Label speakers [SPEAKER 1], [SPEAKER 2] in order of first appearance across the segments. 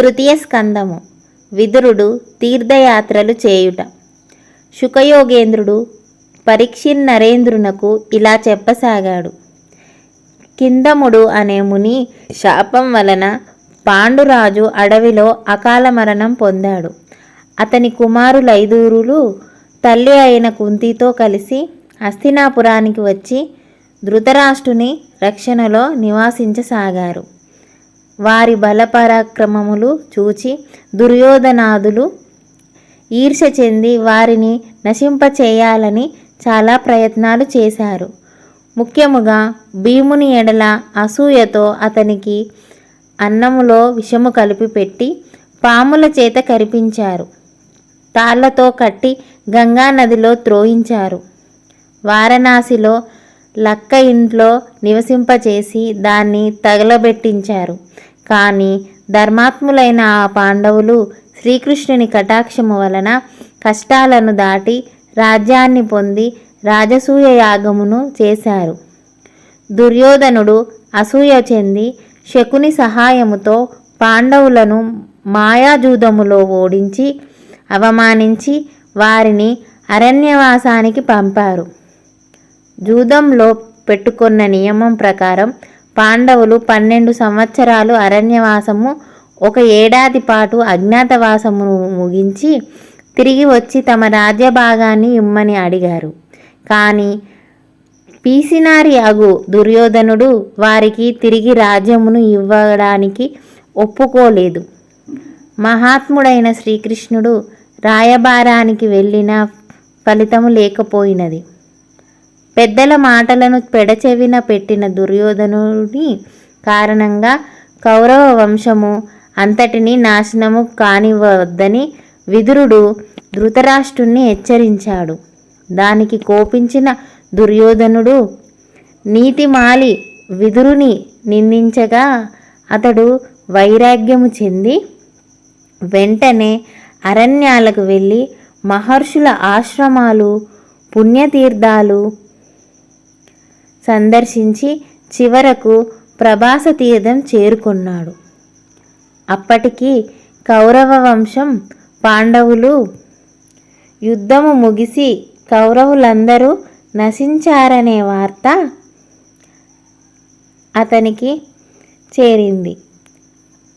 [SPEAKER 1] తృతీయ స్కందము. విదురుడు తీర్థయాత్రలు చేయుట. శుకయోగేంద్రుడు పరీక్షిన్నరేంద్రునకు ఇలా చెప్పసాగాడు. కిందముడు అనే ముని శాపం వలన పాండురాజు అడవిలో అకాల మరణం పొందాడు. అతని కుమారులైదుగురు తల్లి అయిన కుంతితో కలిసి హస్తినాపురానికి వచ్చి ధృతరాష్ట్రుని రక్షణలో నివాసించసాగారు. వారి బలపరాక్రమములు చూచి దుర్యోధనాదులు ఈర్ష్య చెంది వారిని నశింపచేయాలని చాలా ప్రయత్నాలు చేశారు. ముఖ్యముగా భీముని ఎడల అసూయతో అతనికి అన్నములో విషము కలిపి పెట్టి పాముల చేత కరిపించారు. తాళ్లతో కట్టి గంగా నదిలో త్రోయించారు. వారణాసిలో లక్క ఇంట్లో నివసింపచేసి దాన్ని తగలబెట్టించారు. కానీ ధర్మాత్ములైన ఆ పాండవులు శ్రీకృష్ణుని కటాక్షము వలన కష్టాలను దాటి రాజ్యాన్ని పొంది రాజసూయ యాగమును చేశారు. దుర్యోధనుడు అసూయ చెంది శకుని సహాయముతో పాండవులను మాయాజూదములో ఓడించి అవమానించి వారిని అరణ్యవాసానికి పంపారు. జూదంలో పెట్టుకున్న నియమం ప్రకారం పాండవులు 12 సంవత్సరాలు అరణ్యవాసము, 1 ఏడాది పాటు అజ్ఞాతవాసమును ముగించి తిరిగి వచ్చి తమ రాజ్యభాగాన్ని ఇమ్మని అడిగారు. కానీ పీసినారి అగు దుర్యోధనుడు వారికి తిరిగి రాజ్యమును ఇవ్వడానికి ఒప్పుకోలేదు. మహాత్ముడైన శ్రీకృష్ణుడు రాయబారానికి వెళ్ళిన ఫలితము లేకపోయినది. పెద్దల మాటలను పెడచెవిన పెట్టిన దుర్యోధనుని కారణంగా కౌరవ వంశము అంతటిని నాశనము కానివ్వవద్దని విదురుడు ధృతరాష్ట్రుణ్ణి హెచ్చరించాడు. దానికి కోపించిన దుర్యోధనుడు నీతిమాలి విదురుని నిందించగా అతడు వైరాగ్యము చెంది వెంటనే అరణ్యాలకు వెళ్ళి మహర్షుల ఆశ్రమాలు, పుణ్యతీర్థాలు సందర్శించి చివరకు ప్రభాస తీర్థం చేరుకున్నాడు. అప్పటికి కౌరవ వంశం పాండవులు యుద్ధము ముగిసి కౌరవులందరూ నశించారనే వార్త అతనికి చేరింది.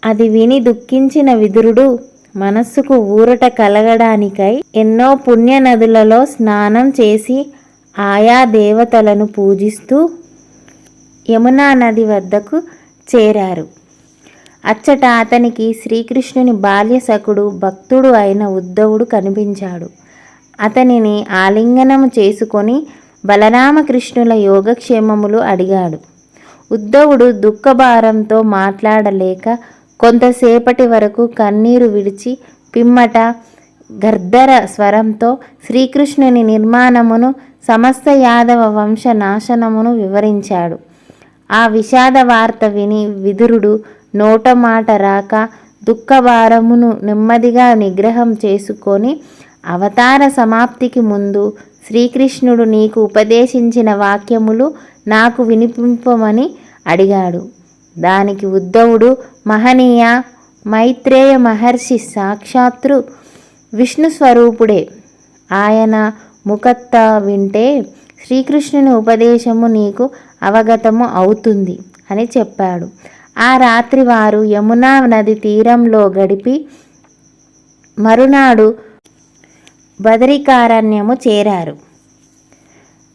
[SPEAKER 1] అది విని దుఃఖించిన విదురుడు మనస్సుకు ఊరట కలగడానికై ఎన్నో పుణ్యనదులలో స్నానం చేసి ఆయా దేవతలను పూజిస్తూ యమునా నది వద్దకు చేరారు. అచ్చట అతనికి శ్రీకృష్ణుని బాల్య సఖుడు భక్తుడు అయిన ఉద్ధవుడు కనిపించాడు. అతనిని ఆలింగనము చేసుకొని బలరామకృష్ణుల యోగక్షేమములు అడిగాడు. ఉద్ధవుడు దుఃఖభారంతో మాట్లాడలేక కొంతసేపటి వరకు కన్నీరు విడిచి పిమ్మట గర్ధర స్వరంతో శ్రీకృష్ణుని నిర్మాణమును, సమస్త యాదవ వంశ నాశనమును వివరించాడు. ఆ విషాద వార్త విని విదురుడు నోట మాట రాక దుఃఖభారమును నెమ్మదిగా నిగ్రహం చేసుకొని అవతార సమాప్తికి ముందు శ్రీకృష్ణుడు నీకు ఉపదేశించిన వాక్యములు నాకు వినిపింపమని అడిగాడు. దానికి ఉద్ధవుడు మహనీయ మైత్రేయ మహర్షి సాక్షాత్తు విష్ణు స్వరూపుడే. ఆయన ముఖత్త వింటే శ్రీకృష్ణుని ఉపదేశము నీకు అవగతము అవుతుంది అని చెప్పాడు. ఆ రాత్రి వారు యమునా నది తీరంలో గడిపి మరునాడు బదరికారణ్యము చేరారు.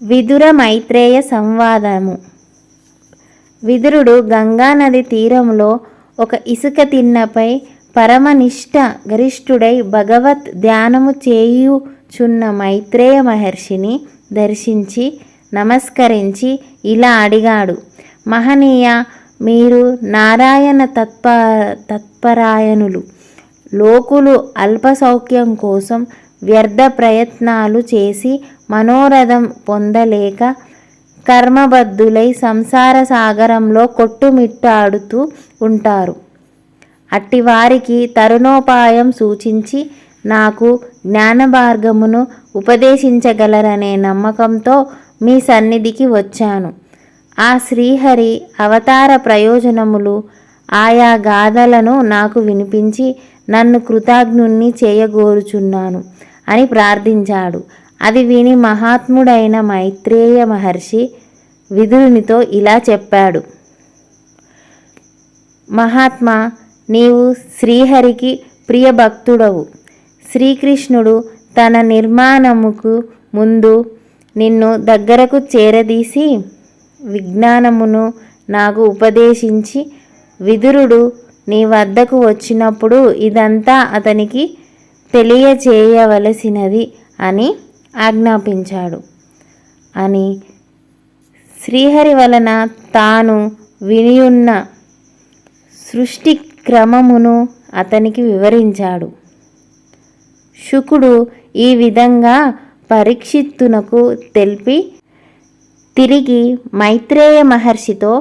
[SPEAKER 1] విదుర మైత్రేయ సంవాదము. విదురుడు గంగానది తీరంలో ఒక ఇసుక తిన్నపై పరమనిష్ట గరిష్ఠుడై భగవత్ ధ్యానము చేయుచున్న మైత్రేయ మహర్షిని దర్శించి నమస్కరించి ఇలా అడిగాడు. మహనీయ, మీరు నారాయణ తత్పరాయణులు. లోకులు అల్పసౌఖ్యం కోసం వ్యర్థ ప్రయత్నాలు చేసి మనోరథం పొందలేక కర్మబద్ధులై సంసార సాగరంలో కొట్టుమిట్టాడుతూ ఉంటారు. అట్టివారికి తరుణోపాయం సూచించి నాకు జ్ఞానమార్గమును ఉపదేశించగలరనే నమ్మకంతో మీ సన్నిధికి వచ్చాను. ఆ శ్రీహరి అవతార ప్రయోజనములు ఆయా గాథలను నాకు వినిపించి నన్ను కృతజ్ఞుణ్ణి చేయగోరుచున్నాను అని ప్రార్థించాడు. అది విని మహాత్ముడైన మైత్రేయ మహర్షి విదురునితో ఇలా చెప్పాడు. మహాత్మా, నీవు శ్రీహరికి ప్రియభక్తుడవు. శ్రీకృష్ణుడు తన నిర్మాణముకు ముందు నిన్ను దగ్గరకు చేరదీసి విజ్ఞానమును నాకు ఉపదేశించి విదురుడు నీ వద్దకు వచ్చినప్పుడు ఇదంతా అతనికి తెలియచేయవలసినది అని ఆజ్ఞాపించాడు అని శ్రీహరి వలన తాను వినియున్న సృష్టి క్రమమును అతనికి వివరించాడు. శుకుడు ఈ విధంగా పరీక్షిత్తునకు తెలిపి తిరిగి మైత్రేయ మహర్షితో,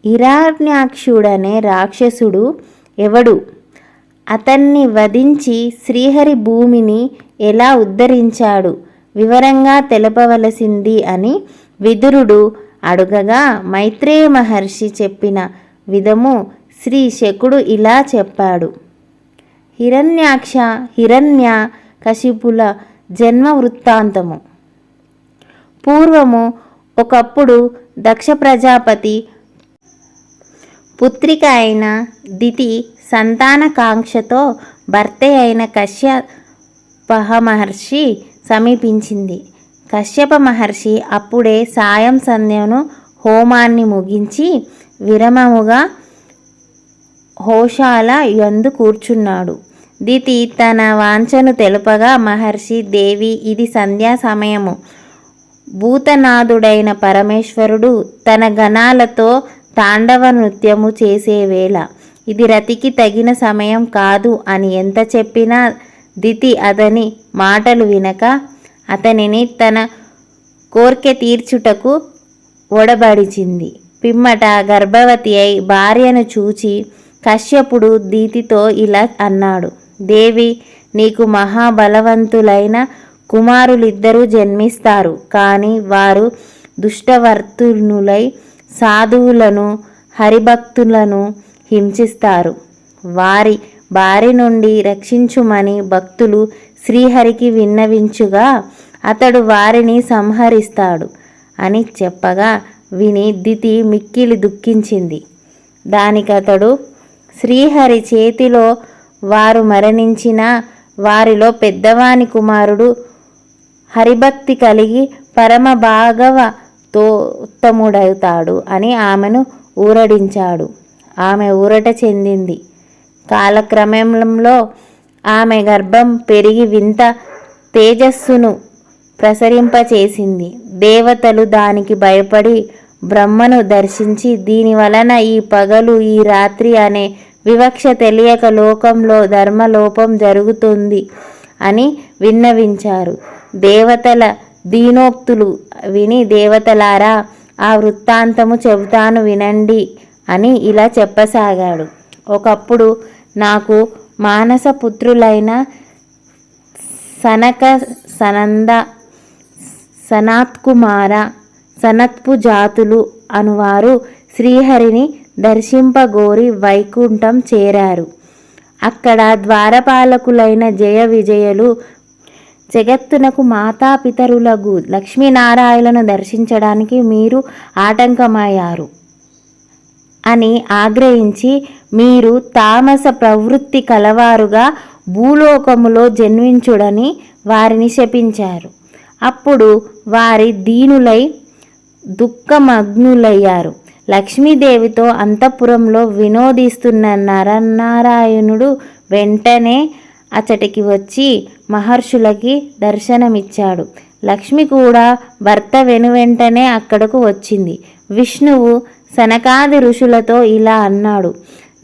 [SPEAKER 1] హిరణ్యాక్షుడనే రాక్షసుడు ఎవడు? అతన్ని వధించి శ్రీహరి భూమిని ఎలా ఉద్ధరించాడు వివరంగా తెలపవలసింది అని విదురుడు అడుగగా మైత్రేయ మహర్షి చెప్పిన విధము శ్రీ శకుడు ఇలా చెప్పాడు. హిరణ్యాక్ష హిరణ్య కశిపుల జన్మ వృత్తాంతము. పూర్వము ఒకప్పుడు దక్ష ప్రజాపతి పుత్రిక అయిన దితి సంతానకాంక్షతో భర్తే అయిన కశ్యప మహర్షి సమీపించింది. కశ్యప మహర్షి అప్పుడే సాయం సంధ్యను హోమాన్ని ముగించి విరమముగా హోశాల యందు కూర్చున్నాడు. దితి తన వాంఛను తెలుపగా మహర్షి, దేవి, ఇది సంధ్యా సమయము. భూతనాథుడైన పరమేశ్వరుడు తన గణాలతో తాండవ నృత్యము చేసే వేళ, ఇది రతికి తగిన సమయం కాదు అని ఎంత చెప్పినా దితి అతని మాటలు వినక అతనిని తన కోర్కె తీర్చుటకు ఒడబడిచింది. పిమ్మట గర్భవతి అయి భార్యను చూచి కశ్యపుడు దితితో ఇలా అన్నాడు. దేవి, నీకు మహాబలవంతులైన కుమారులిద్దరూ జన్మిస్తారు. కానీ వారు దుష్టవర్తునులై సాధువులను హరిభక్తులను హింసిస్తారు. వారి బారి నుండి రక్షించుమని భక్తులు శ్రీహరికి విన్నవించుగా అతడు వారిని సంహరిస్తాడు అని చెప్పగా విని దితి మిక్కిలి దుఃఖించింది. దానికతడు, శ్రీహరి చేతిలో వారు మరణించిన వారిలో పెద్దవాని కుమారుడు హరిభక్తి కలిగి పరమ భాగవతోత్తముడవుతాడు అని ఆమెను ఊరడించాడు. ఆమె ఊరట చెందింది. కాలక్రమంలో ఆమె గర్భం పెరిగి వింత తేజస్సును ప్రసరింపచేసింది. దేవతలు దానికి భయపడి బ్రహ్మను దర్శించి, దీని వలన ఈ పగలు ఈ రాత్రి అనే వివక్ష తెలియక లోకంలో ధర్మలోపం జరుగుతుంది అని విన్నవించారు. దేవతల దీనోక్తులు విని, దేవతలారా, ఆ వృత్తాంతము చెబుతాను వినండి అని ఇలా చెప్పసాగాడు. ఒకప్పుడు నాకు మానస పుత్రులైన సనక, సనంద, సనత్కుమార, సనత్పు జాతులు అనువారు శ్రీహరిని దర్శింపగోరి వైకుంఠం చేరారు. అక్కడ ద్వారపాలకులైన జయ విజయులు జగత్తునకు మాతాపితరులగు లక్ష్మీనారాయణను దర్శించడానికి మీరు ఆటంకమయ్యారు అని ఆగ్రహించి, మీరు తామస ప్రవృత్తి కలవారుగా భూలోకములో జన్మించుడని వారిని శపించారు. అప్పుడు వారి దీనులై దుఃఖమగ్నులయ్యారు. లక్ష్మీదేవితో అంతఃపురంలో వినోదిస్తున్న నరనారాయణుడు వెంటనే అచటికి వచ్చి మహర్షులకి దర్శనమిచ్చాడు. లక్ష్మి కూడా భర్త వెనువెంటనే అక్కడకు వచ్చింది. విష్ణువు సనకాది ఋషులతో ఇలా అన్నాడు.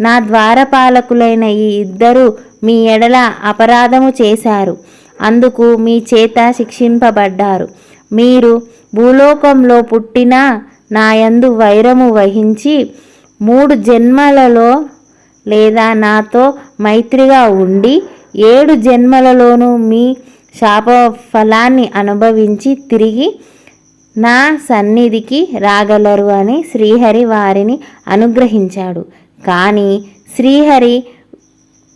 [SPEAKER 1] నా ద్వారపాలకులైన ఈ ఇద్దరు మీ ఎడల అపరాధము చేశారు. అందుకు మీ చేత శిక్షింపబడ్డారు. మీరు భూలోకంలో పుట్టినా నాయందు వైరము వహించి 3 జన్మలలో లేదా నాతో మైత్రిగా ఉండి 7 జన్మలలోనూ మీ శాప ఫలాన్ని అనుభవించి తిరిగి నా సన్నిధికి రాగలరు అని శ్రీహరి వారిని అనుగ్రహించాడు. కానీ శ్రీహరి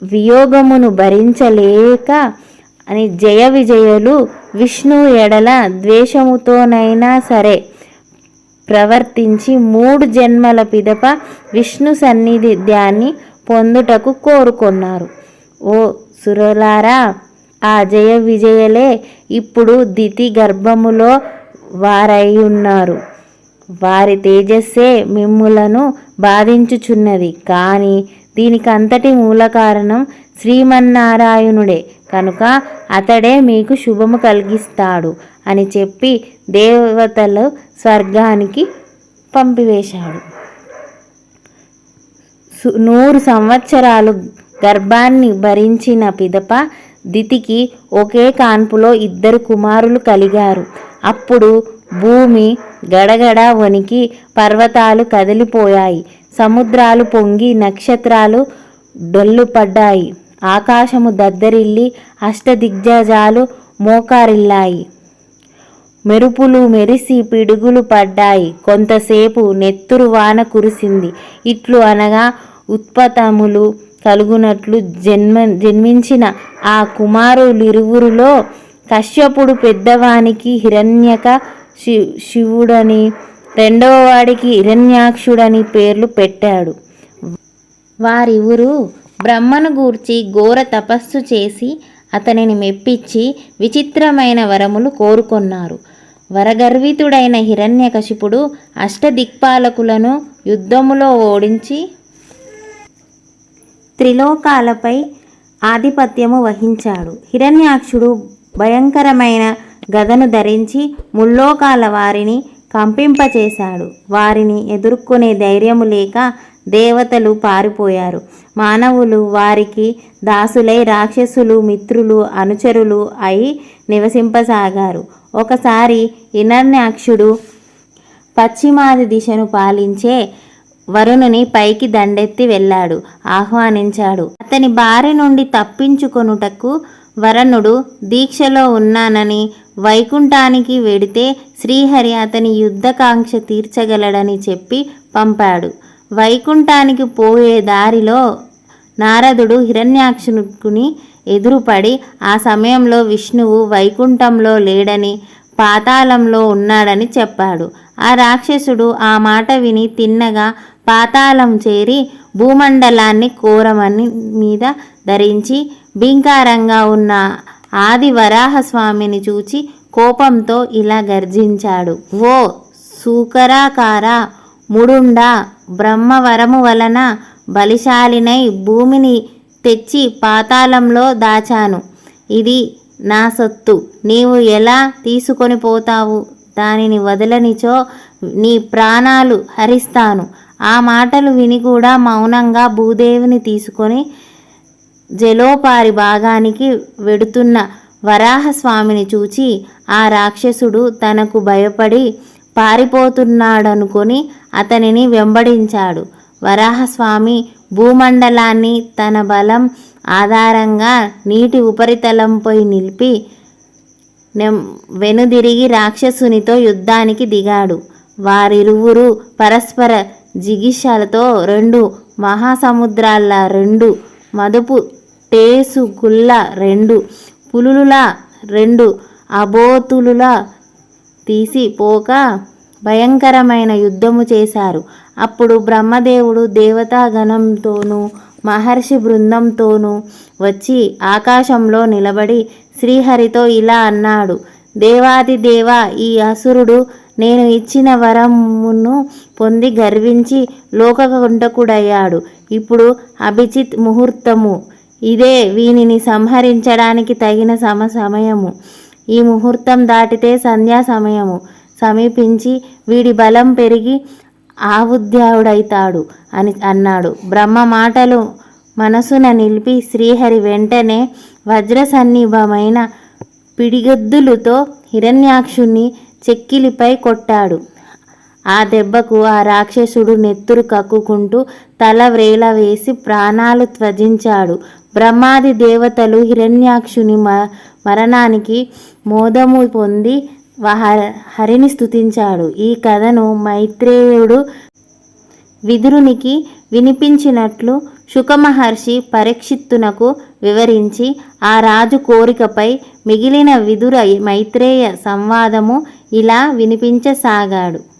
[SPEAKER 1] వియోగమును భరించలేక అని జయ విజయులు విష్ణువు ఎడల ద్వేషముతోనైనా సరే ప్రవర్తించి 3 జన్మల పిదప విష్ణు సన్నిధాన్ని పొందుటకు కోరుకున్నారు. ఓ సురులారా, ఆ జయ విజయులే ఇప్పుడు దితి గర్భములో వారయ్యున్నారు. వారి తేజస్సే మిమ్ములను బాధించుచున్నది. కానీ దీనికంతటి మూల కారణం శ్రీమన్నారాయణుడే కనుక అతడే మీకు శుభము కలిగిస్తాడు అని చెప్పి దేవతలు స్వర్గానికి పంపివేశాడు. 100 సంవత్సరాలు గర్భాన్ని భరించిన పిదప దితికి ఒకే కాన్పులో 2 కుమారులు కలిగారు. అప్పుడు భూమి గడగడ వణికి పర్వతాలు కదిలిపోయాయి, సముద్రాలు పొంగి నక్షత్రాలు డొల్లుపడ్డాయి, ఆకాశము దద్దరిల్లి అష్టదిగ్గజాలు మోకారిల్లాయి, మెరుపులు మెరిసి పిడుగులు పడ్డాయి, కొంతసేపు నెత్తురు వాన కురిసింది. ఇట్లు అనగా ఉత్పతములు కలుగునట్లు జన్మించిన ఆ కుమారులిరువురిలో కశ్యపుడు పెద్దవానికి హిరణ్యక శివుడని, రెండవ వాడికి హిరణ్యాక్షుడని పేర్లు పెట్టాడు. వారిరువురు బ్రహ్మను గూర్చి ఘోర తపస్సు చేసి అతనిని మెప్పించి విచిత్రమైన వరములు కోరుకొన్నారు. వరగర్వితుడైన హిరణ్యకశిపుడు అష్టదిక్పాలకులను యుద్ధములో ఓడించి త్రిలోకాలపై ఆధిపత్యము వహించాడు. హిరణ్యాక్షుడు భయంకరమైన గదను ధరించి ముల్లోకాల వారిని కంపింపచేశాడు. వారిని ఎదుర్కొనే ధైర్యము లేక దేవతలు పారిపోయారు. మానవులు వారికి దాసులై రాక్షసులు మిత్రులు అనుచరులు అయి నివసింపసాగారు. ఒకసారి హిరణ్యాక్షుడు పశ్చిమాది దిశను పాలించే వరుణుని పైకి దండెత్తి వెళ్ళాడు, ఆహ్వానించాడు. అతని బారి నుండి తప్పించుకొనుటకు వరుణుడు దీక్షలో ఉన్నానని వైకుంఠానికి వెడితే శ్రీహరి అతని యుద్ధకాంక్ష తీర్చగలడని చెప్పి పంపాడు. వైకుంఠానికి పోయే దారిలో నారదుడు హిరణ్యాక్షుని ఎదురుపడి ఆ సమయంలో విష్ణువు వైకుంఠంలో లేడని పాతాళంలో ఉన్నాడని చెప్పాడు. ఆ రాక్షసుడు ఆ మాట విని తిన్నగా పాతాళం చేరి భూమండలాన్ని కోరమని మీద ధరించి భీంకారంగా ఉన్న ఆది వరాహస్వామిని చూచి కోపంతో ఇలా గర్జించాడు. ఓ సూకరాకార ముడుండా, బ్రహ్మవరము వలన బలిశాలినై భూమిని తెచ్చి పాతాళంలో దాచాను. ఇది నా సొత్తు, నీవు ఎలా తీసుకొని పోతావు? దానిని వదలనిచో నీ ప్రాణాలు హరిస్తాను. ఆ మాటలు విని కూడా మౌనంగా భూదేవిని తీసుకొని జలోపారి భాగానికి వెడుతున్న వరాహస్వామిని చూచి ఆ రాక్షసుడు తనకు భయపడి పారిపోతున్నాడనుకొని అతనిని వెంబడించాడు. వరాహస్వామి భూమండలాన్ని తన బలం ఆధారంగా నీటి ఉపరితలంపై నిలిపి వెనుదిరిగి రాక్షసునితో యుద్ధానికి దిగాడు. వారిరువురు పరస్పర జిగిషలతో 2 మహాసముద్రాల 2 మదుపు టేసుగుళ్ళ 2 పులుల 2 అబోతులులా తీసిపోక భయంకరమైన యుద్ధము చేశారు. అప్పుడు బ్రహ్మదేవుడు దేవతాగణంతోనూ మహర్షి బృందంతోనూ వచ్చి ఆకాశంలో నిలబడి శ్రీహరితో ఇలా అన్నాడు. దేవాదిదేవ, ఈ అసురుడు నేను ఇచ్చిన వరమును పొంది గర్వించి లోకకంటకుడయ్యాడు. ఇప్పుడు అభిజిత్ ముహూర్తము, ఇదే వీనిని సంహరించడానికి తగిన సమయము. ఈ ముహూర్తం దాటితే సంధ్యా సమయము సమీపించి వీడి బలం పెరిగి ఆవుద్యావుడైతాడు అని అన్నాడు. బ్రహ్మ మాటలు మనసున నిలిపి శ్రీహరి వెంటనే వజ్రసన్నిభమైన పిడిగద్దులతో హిరణ్యాక్షుణ్ణి చెక్కిలిపై కొట్టాడు. ఆ దెబ్బకు ఆ రాక్షసుడు నెత్తురు కక్కుకుంటూ తల వ్రేల వేసి ప్రాణాలు త్యజించాడు. బ్రహ్మాది దేవతలు హిరణ్యాక్షుని మరణానికి మోదము పొంది హరిని స్తుతించాడు. ఈ కథను మైత్రేయుడు విదురునికి వినిపించినట్లు శుకమహర్షి పరీక్షిత్తునకు వివరించి ఆ రాజు కోరికపై మిగిలిన విదుర మైత్రేయ సంవాదము ఇలా వినిపించసాగాడు.